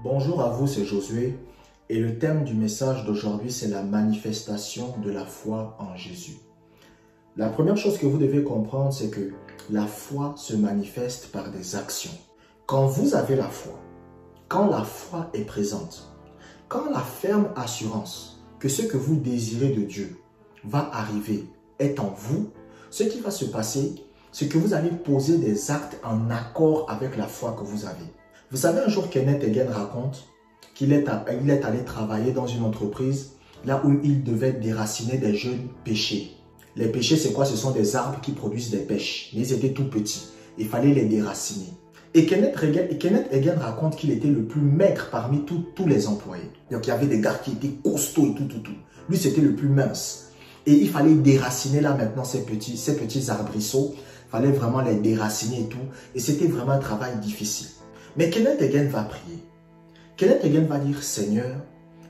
Bonjour à vous, c'est Josué et le thème du message d'aujourd'hui, c'est la manifestation de la foi en Jésus. La première chose que vous devez comprendre, c'est que la foi se manifeste par des actions. Quand vous avez la foi, quand la foi est présente, quand la ferme assurance que ce que vous désirez de Dieu va arriver est en vous, ce qui va se passer, c'est que vous allez poser des actes en accord avec la foi que vous avez. Vous savez, un jour, Kenneth Hagin raconte qu'il est allé travailler dans une entreprise là où il devait déraciner des jeunes pêchers. Les pêchers, c'est quoi? Ce sont des arbres qui produisent des pêches. Mais ils étaient tout petits. Il fallait les déraciner. Et Kenneth Hagin raconte qu'il était le plus maigre parmi tous les employés. Donc, il y avait des gars qui étaient costauds et tout. Lui, c'était le plus mince. Et il fallait déraciner là maintenant ces petits arbrisseaux. Il fallait vraiment les déraciner et tout. Et c'était vraiment un travail difficile. Mais Kenneth Hagin va prier. Kenneth Hagin va dire, Seigneur,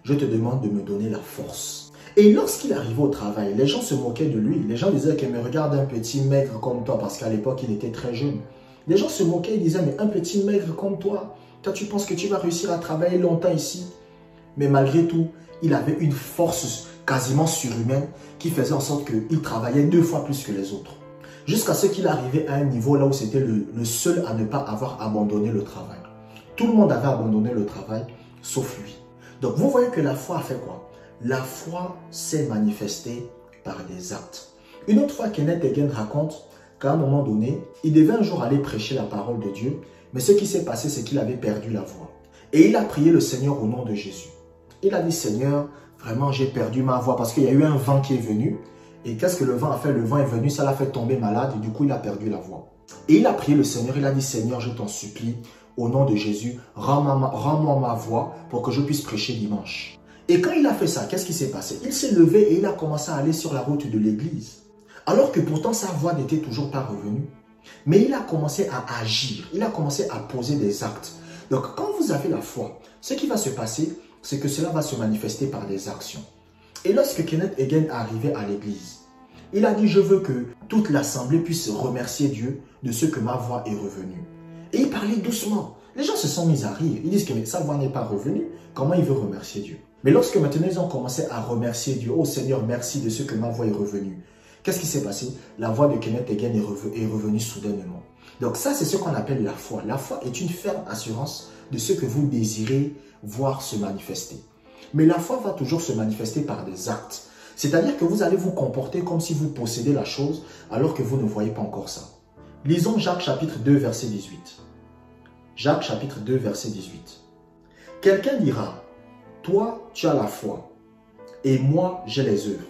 je te demande de me donner la force. Et lorsqu'il arrivait au travail, les gens se moquaient de lui. Les gens disaient qu'il me regarde un petit maigre comme toi, parce qu'à l'époque, il était très jeune. Les gens se moquaient et disaient, mais un petit maigre comme toi, tu penses que tu vas réussir à travailler longtemps ici? Mais malgré tout, il avait une force quasiment surhumaine qui faisait en sorte qu'il travaillait 2 fois plus que les autres. Jusqu'à ce qu'il arrivait à un niveau là où c'était le seul à ne pas avoir abandonné le travail. Tout le monde avait abandonné le travail, sauf lui. Donc vous voyez que la foi a fait quoi? La foi s'est manifestée par des actes. Une autre fois, Kenneth Hagin raconte qu'à un moment donné, il devait un jour aller prêcher la parole de Dieu, mais ce qui s'est passé, c'est qu'il avait perdu la voix. Et il a prié le Seigneur au nom de Jésus. Il a dit, Seigneur, vraiment j'ai perdu ma voix parce qu'il y a eu un vent qui est venu. Et qu'est-ce que le vent a fait? Le vent est venu, ça l'a fait tomber malade et du coup il a perdu la voix. Et il a prié le Seigneur, il a dit, Seigneur, je t'en supplie, au nom de Jésus, rends-moi ma voix pour que je puisse prêcher dimanche. Et quand il a fait ça, qu'est-ce qui s'est passé? Il s'est levé et il a commencé à aller sur la route de l'église. Alors que pourtant sa voix n'était toujours pas revenue. Mais il a commencé à agir, il a commencé à poser des actes. Donc quand vous avez la foi, ce qui va se passer, c'est que cela va se manifester par des actions. Et lorsque Kenneth Hagin est arrivé à l'église, il a dit, je veux que toute l'assemblée puisse remercier Dieu de ce que ma voix est revenue. Et il parlait doucement. Les gens se sont mis à rire. Ils disent que sa voix n'est pas revenue. Comment il veut remercier Dieu? Mais lorsque maintenant ils ont commencé à remercier Dieu, oh Seigneur, merci de ce que ma voix est revenue. Qu'est-ce qui s'est passé? La voix de Kenneth Hagin est revenue soudainement. Donc ça, c'est ce qu'on appelle la foi. La foi est une ferme assurance de ce que vous désirez voir se manifester. Mais la foi va toujours se manifester par des actes. C'est-à-dire que vous allez vous comporter comme si vous possédez la chose alors que vous ne voyez pas encore ça. Lisons Jacques chapitre 2 verset 18. Jacques chapitre 2 verset 18. Quelqu'un dira, toi tu as la foi et moi j'ai les œuvres.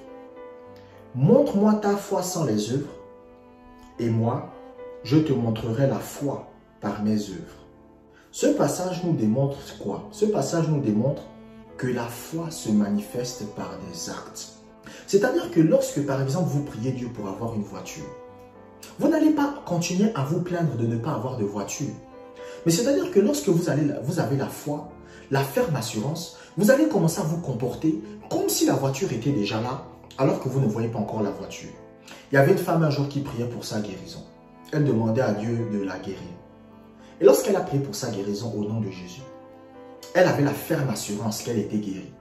Montre-moi ta foi sans les œuvres et moi je te montrerai la foi par mes œuvres. Ce passage nous démontre quoi? Ce passage nous démontre que la foi se manifeste par des actes. C'est-à-dire que lorsque, par exemple, vous priez Dieu pour avoir une voiture, vous n'allez pas continuer à vous plaindre de ne pas avoir de voiture. Mais c'est-à-dire que lorsque vous avez la foi, la ferme assurance, vous allez commencer à vous comporter comme si la voiture était déjà là, alors que vous ne voyez pas encore la voiture. Il y avait une femme un jour qui priait pour sa guérison. Elle demandait à Dieu de la guérir. Et lorsqu'elle a prié pour sa guérison au nom de Jésus, elle avait la ferme assurance qu'elle était guérie.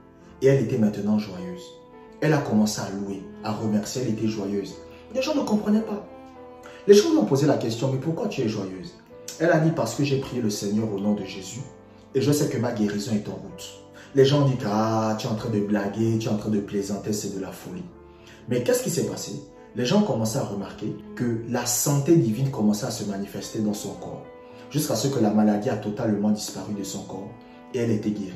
Et elle était maintenant joyeuse. Elle a commencé à louer, à remercier, elle était joyeuse. Les gens ne comprenaient pas. Les gens lui ont posé la question, mais pourquoi tu es joyeuse? Elle a dit, parce que j'ai prié le Seigneur au nom de Jésus et je sais que ma guérison est en route. Les gens ont dit, ah, tu es en train de blaguer, tu es en train de plaisanter, c'est de la folie. Mais qu'est-ce qui s'est passé? Les gens ont commencé à remarquer que la santé divine commençait à se manifester dans son corps, jusqu'à ce que la maladie a totalement disparu de son corps et elle était guérie.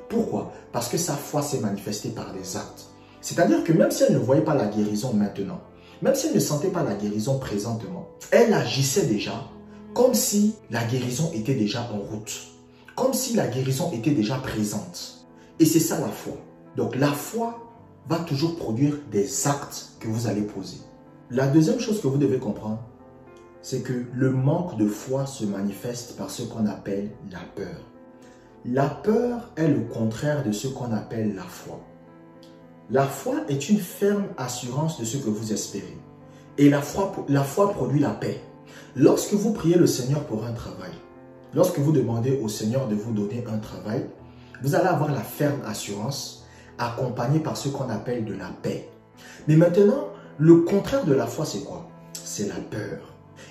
Pourquoi? Parce que sa foi s'est manifestée par des actes. C'est-à-dire que même si elle ne voyait pas la guérison maintenant, même si elle ne sentait pas la guérison présentement, elle agissait déjà comme si la guérison était déjà en route, comme si la guérison était déjà présente. Et c'est ça la foi. Donc la foi va toujours produire des actes que vous allez poser. La deuxième chose que vous devez comprendre, c'est que le manque de foi se manifeste par ce qu'on appelle la peur. La peur est le contraire de ce qu'on appelle la foi. La foi est une ferme assurance de ce que vous espérez. Et la foi produit la paix. Lorsque vous priez le Seigneur pour un travail, lorsque vous demandez au Seigneur de vous donner un travail, vous allez avoir la ferme assurance accompagnée par ce qu'on appelle de la paix. Mais maintenant, le contraire de la foi, c'est quoi? C'est la peur.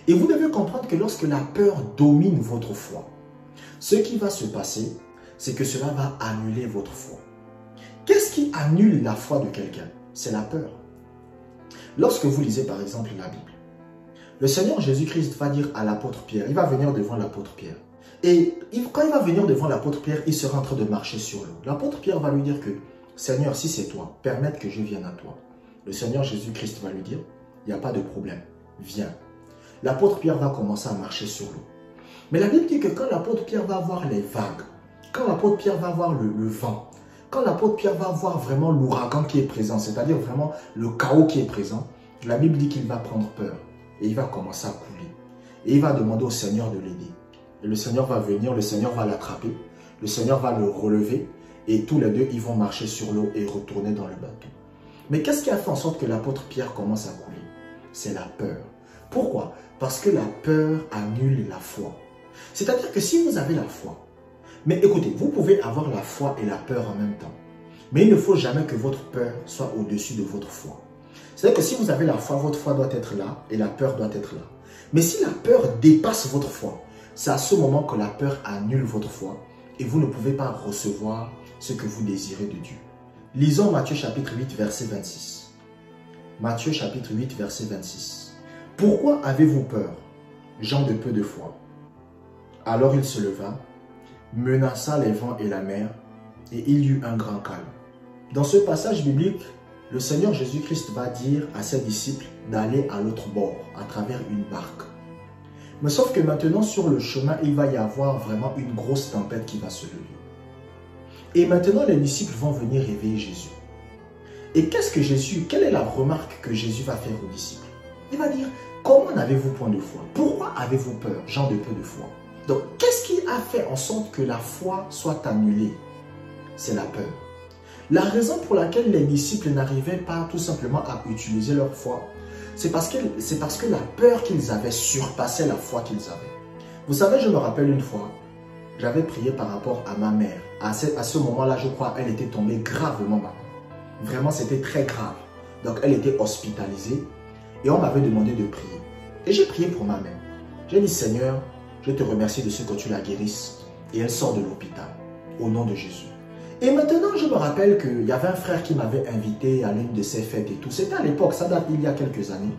Et vous devez comprendre que lorsque la peur domine votre foi, ce qui va se passer, c'est que cela va annuler votre foi. Qu'est-ce qui annule la foi de quelqu'un? C'est la peur. Lorsque vous lisez par exemple la Bible, le Seigneur Jésus-Christ va dire à l'apôtre Pierre, il va venir devant l'apôtre Pierre. Et quand il va venir devant l'apôtre Pierre, il sera en train de marcher sur l'eau. L'apôtre Pierre va lui dire que, Seigneur, si c'est toi, permette que je vienne à toi. Le Seigneur Jésus-Christ va lui dire, il n'y a pas de problème, viens. L'apôtre Pierre va commencer à marcher sur l'eau. Mais la Bible dit que quand l'apôtre Pierre va voir les vagues, quand l'apôtre Pierre va voir le vent, quand l'apôtre Pierre va voir vraiment l'ouragan qui est présent, c'est-à-dire vraiment le chaos qui est présent, la Bible dit qu'il va prendre peur et il va commencer à couler. Et il va demander au Seigneur de l'aider. Et le Seigneur va venir, le Seigneur va l'attraper, le Seigneur va le relever et tous les deux, ils vont marcher sur l'eau et retourner dans le bateau. Mais qu'est-ce qui a fait en sorte que l'apôtre Pierre commence à couler? C'est la peur. Pourquoi? Parce que la peur annule la foi. C'est-à-dire que si vous avez la foi, mais écoutez, vous pouvez avoir la foi et la peur en même temps. Mais il ne faut jamais que votre peur soit au-dessus de votre foi. C'est-à-dire que si vous avez la foi, votre foi doit être là et la peur doit être là. Mais si la peur dépasse votre foi, c'est à ce moment que la peur annule votre foi et vous ne pouvez pas recevoir ce que vous désirez de Dieu. Lisons Matthieu chapitre 8, verset 26. Matthieu chapitre 8, verset 26. Pourquoi avez-vous peur, gens de peu de foi? Alors il se leva, menaça les vents et la mer, et il y eut un grand calme. Dans ce passage biblique, le Seigneur Jésus-Christ va dire à ses disciples d'aller à l'autre bord, à travers une barque. Mais sauf que maintenant, sur le chemin, il va y avoir vraiment une grosse tempête qui va se lever. Et maintenant, les disciples vont venir réveiller Jésus. Et quelle est la remarque que Jésus va faire aux disciples? Il va dire, comment n'avez-vous point de foi? Pourquoi avez-vous peur, gens de peu de foi? Donc, qu'est-ce qui a fait en sorte que la foi soit annulée? C'est la peur. La raison pour laquelle les disciples n'arrivaient pas tout simplement à utiliser leur foi, c'est parce que la peur qu'ils avaient surpassait la foi qu'ils avaient. Vous savez, je me rappelle une fois, j'avais prié par rapport à ma mère. À ce moment-là, je crois, elle était tombée gravement malade. Vraiment, c'était très grave. Donc, elle était hospitalisée et on m'avait demandé de prier. Et j'ai prié pour ma mère. J'ai dit, Seigneur, je te remercie de ce que tu la guérisses. Et elle sort de l'hôpital, au nom de Jésus. Et maintenant, je me rappelle qu'il y avait un frère qui m'avait invité à l'une de ses fêtes et tout. C'était à l'époque, ça date d'il y a quelques années.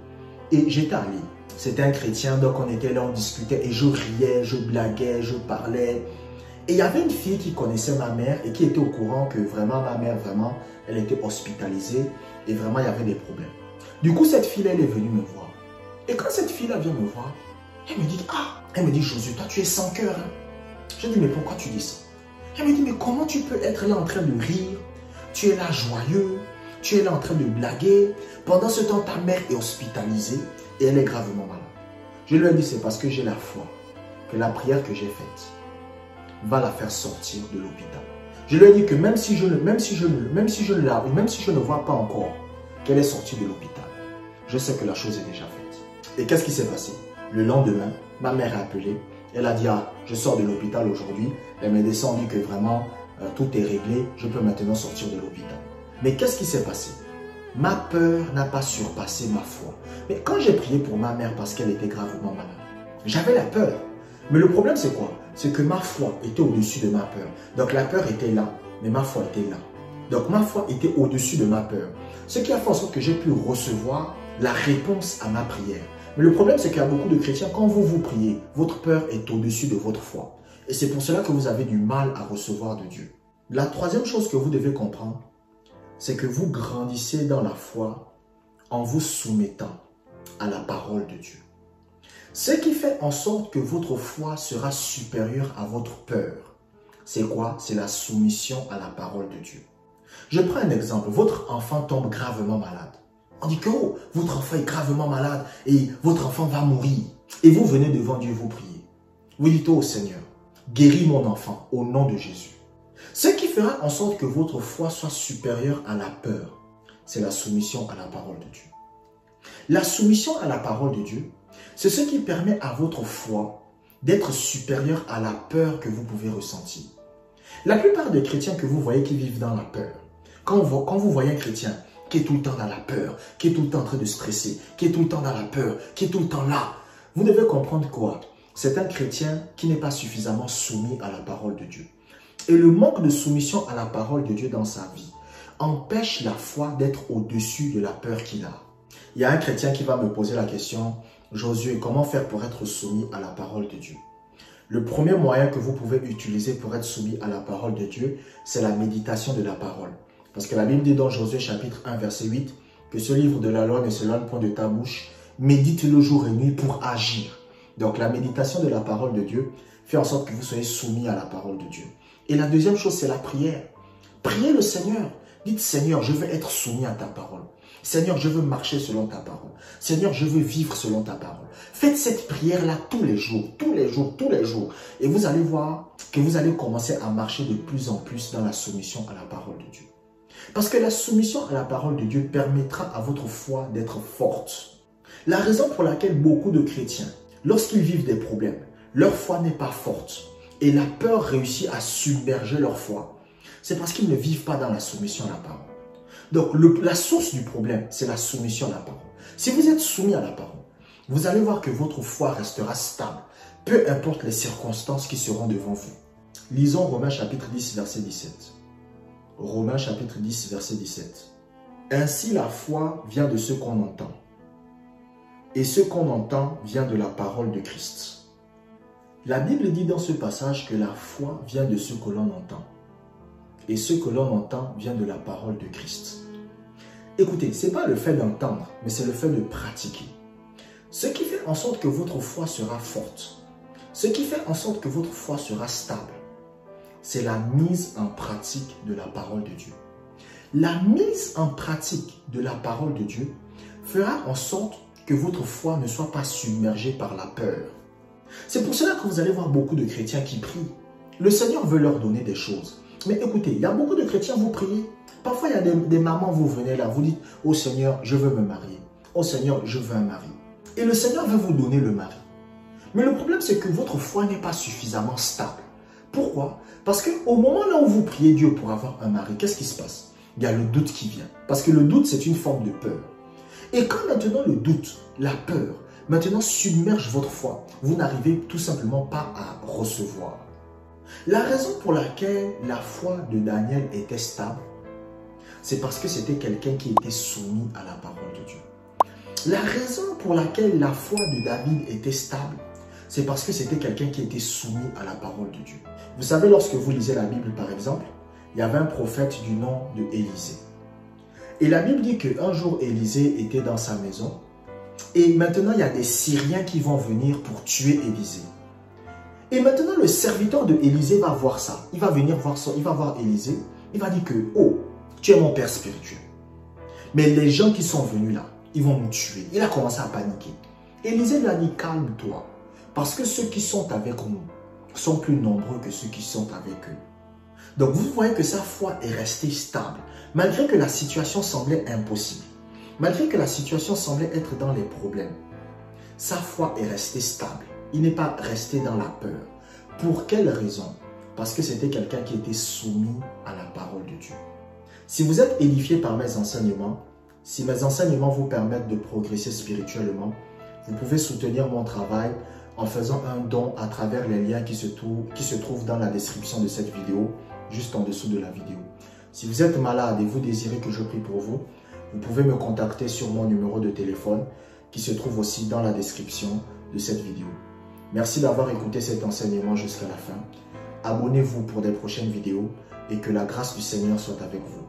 Et j'étais allé. C'était un chrétien, donc on était là, on discutait et je riais, je blaguais, je parlais. Et il y avait une fille qui connaissait ma mère et qui était au courant que vraiment ma mère, vraiment, elle était hospitalisée et vraiment il y avait des problèmes. Du coup, cette fille, elle est venue me voir. Et quand cette fille-là vient me voir, elle me dit, elle me dit, Josué, toi tu es sans cœur. Hein? Je dis, mais pourquoi tu dis ça? Elle me dit, mais comment tu peux être là en train de rire? Tu es là joyeux, tu es là en train de blaguer. Pendant ce temps, ta mère est hospitalisée et elle est gravement malade. Je lui ai dit, c'est parce que j'ai la foi que la prière que j'ai faite va la faire sortir de l'hôpital. Je lui ai dit que même si je ne vois pas encore qu'elle est sortie de l'hôpital, je sais que la chose est déjà faite. Et qu'est-ce qui s'est passé? Le lendemain, ma mère a appelé. Elle a dit, je sors de l'hôpital aujourd'hui. Les médecins ont dit que vraiment, tout est réglé. Je peux maintenant sortir de l'hôpital. Mais qu'est-ce qui s'est passé? Ma peur n'a pas surpassé ma foi. Mais quand j'ai prié pour ma mère parce qu'elle était gravement malade, j'avais la peur. Mais le problème, c'est quoi? C'est que ma foi était au-dessus de ma peur. Donc la peur était là, mais ma foi était là. Donc ma foi était au-dessus de ma peur. Ce qui a fait en sorte que j'ai pu recevoir la réponse à ma prière. Mais le problème, c'est qu'il y a beaucoup de chrétiens, quand vous priez, votre peur est au-dessus de votre foi. Et c'est pour cela que vous avez du mal à recevoir de Dieu. La troisième chose que vous devez comprendre, c'est que vous grandissez dans la foi en vous soumettant à la parole de Dieu. Ce qui fait en sorte que votre foi sera supérieure à votre peur, c'est quoi? C'est la soumission à la parole de Dieu. Je prends un exemple. Votre enfant tombe gravement malade. On dit que votre enfant est gravement malade et votre enfant va mourir. Et vous venez devant Dieu vous prier. Vous dites au Seigneur, guéris mon enfant au nom de Jésus. Ce qui fera en sorte que votre foi soit supérieure à la peur, c'est la soumission à la parole de Dieu. La soumission à la parole de Dieu, c'est ce qui permet à votre foi d'être supérieur à la peur que vous pouvez ressentir. La plupart des chrétiens que vous voyez qui vivent dans la peur, quand vous voyez un chrétien qui est tout le temps dans la peur, qui est tout le temps en train de stresser, qui est tout le temps dans la peur, qui est tout le temps là, vous devez comprendre quoi? C'est un chrétien qui n'est pas suffisamment soumis à la parole de Dieu. Et le manque de soumission à la parole de Dieu dans sa vie empêche la foi d'être au-dessus de la peur qu'il a. Il y a un chrétien qui va me poser la question, Josué, comment faire pour être soumis à la parole de Dieu? Le premier moyen que vous pouvez utiliser pour être soumis à la parole de Dieu, c'est la méditation de la parole. Parce que la Bible dit dans Josué chapitre 1 verset 8 que ce livre de la loi ne s'éloigne point de ta bouche, médite-le jour et nuit pour agir. Donc la méditation de la parole de Dieu fait en sorte que vous soyez soumis à la parole de Dieu. Et la deuxième chose, c'est la prière. Priez le Seigneur. Dites, Seigneur, je veux être soumis à ta parole. Seigneur, je veux marcher selon ta parole. Seigneur, je veux vivre selon ta parole. Faites cette prière-là tous les jours, tous les jours, tous les jours. Et vous allez voir que vous allez commencer à marcher de plus en plus dans la soumission à la parole de Dieu. Parce que la soumission à la parole de Dieu permettra à votre foi d'être forte. La raison pour laquelle beaucoup de chrétiens, lorsqu'ils vivent des problèmes, leur foi n'est pas forte et la peur réussit à submerger leur foi, c'est parce qu'ils ne vivent pas dans la soumission à la parole. Donc, la source du problème, c'est la soumission à la parole. Si vous êtes soumis à la parole, vous allez voir que votre foi restera stable, peu importe les circonstances qui seront devant vous. Lisons Romains chapitre 10, verset 17. Romains chapitre 10, verset 17. Ainsi la foi vient de ce qu'on entend. Et ce qu'on entend vient de la parole de Christ. La Bible dit dans ce passage que la foi vient de ce que l'on entend. Et ce que l'on entend vient de la parole de Christ. Écoutez, ce n'est pas le fait d'entendre, mais c'est le fait de pratiquer. Ce qui fait en sorte que votre foi sera forte, ce qui fait en sorte que votre foi sera stable, c'est la mise en pratique de la parole de Dieu. La mise en pratique de la parole de Dieu fera en sorte que votre foi ne soit pas submergée par la peur. C'est pour cela que vous allez voir beaucoup de chrétiens qui prient. Le Seigneur veut leur donner des choses. Mais écoutez, il y a beaucoup de chrétiens, vous priez. Parfois, il y a des mamans, vous venez là, vous dites, « Oh Seigneur, je veux me marier. Oh Seigneur, je veux un mari. » Et le Seigneur veut vous donner le mari. Mais le problème, c'est que votre foi n'est pas suffisamment stable. Pourquoi? Parce qu'au moment là où vous priez Dieu pour avoir un mari, qu'est-ce qui se passe? Il y a le doute qui vient. Parce que le doute, c'est une forme de peur. Et quand maintenant le doute, la peur, maintenant submerge votre foi, vous n'arrivez tout simplement pas à recevoir. La raison pour laquelle la foi de Daniel était stable, c'est parce que c'était quelqu'un qui était soumis à la parole de Dieu. La raison pour laquelle la foi de David était stable, c'est parce que c'était quelqu'un qui était soumis à la parole de Dieu. Vous savez, lorsque vous lisez la Bible par exemple, il y avait un prophète du nom de Élisée. Et la Bible dit qu'un jour Élisée était dans sa maison et maintenant il y a des Syriens qui vont venir pour tuer Élisée. Et maintenant, le serviteur de Élisée va voir ça. Il va venir voir ça. Il va voir Élisée. Il va dire que, oh, tu es mon père spirituel. Mais les gens qui sont venus là, ils vont nous tuer. Il a commencé à paniquer. Élisée lui a dit, calme-toi. Parce que ceux qui sont avec nous sont plus nombreux que ceux qui sont avec eux. Donc, vous voyez que sa foi est restée stable. Malgré que la situation semblait impossible. Malgré que la situation semblait être dans les problèmes. Sa foi est restée stable. Il n'est pas resté dans la peur. Pour quelle raison? Parce que c'était quelqu'un qui était soumis à la parole de Dieu. Si vous êtes édifié par mes enseignements, si mes enseignements vous permettent de progresser spirituellement, vous pouvez soutenir mon travail en faisant un don à travers les liens qui se trouvent dans la description de cette vidéo, juste en dessous de la vidéo. Si vous êtes malade et vous désirez que je prie pour vous, vous pouvez me contacter sur mon numéro de téléphone qui se trouve aussi dans la description de cette vidéo. Merci d'avoir écouté cet enseignement jusqu'à la fin. Abonnez-vous pour des prochaines vidéos et que la grâce du Seigneur soit avec vous.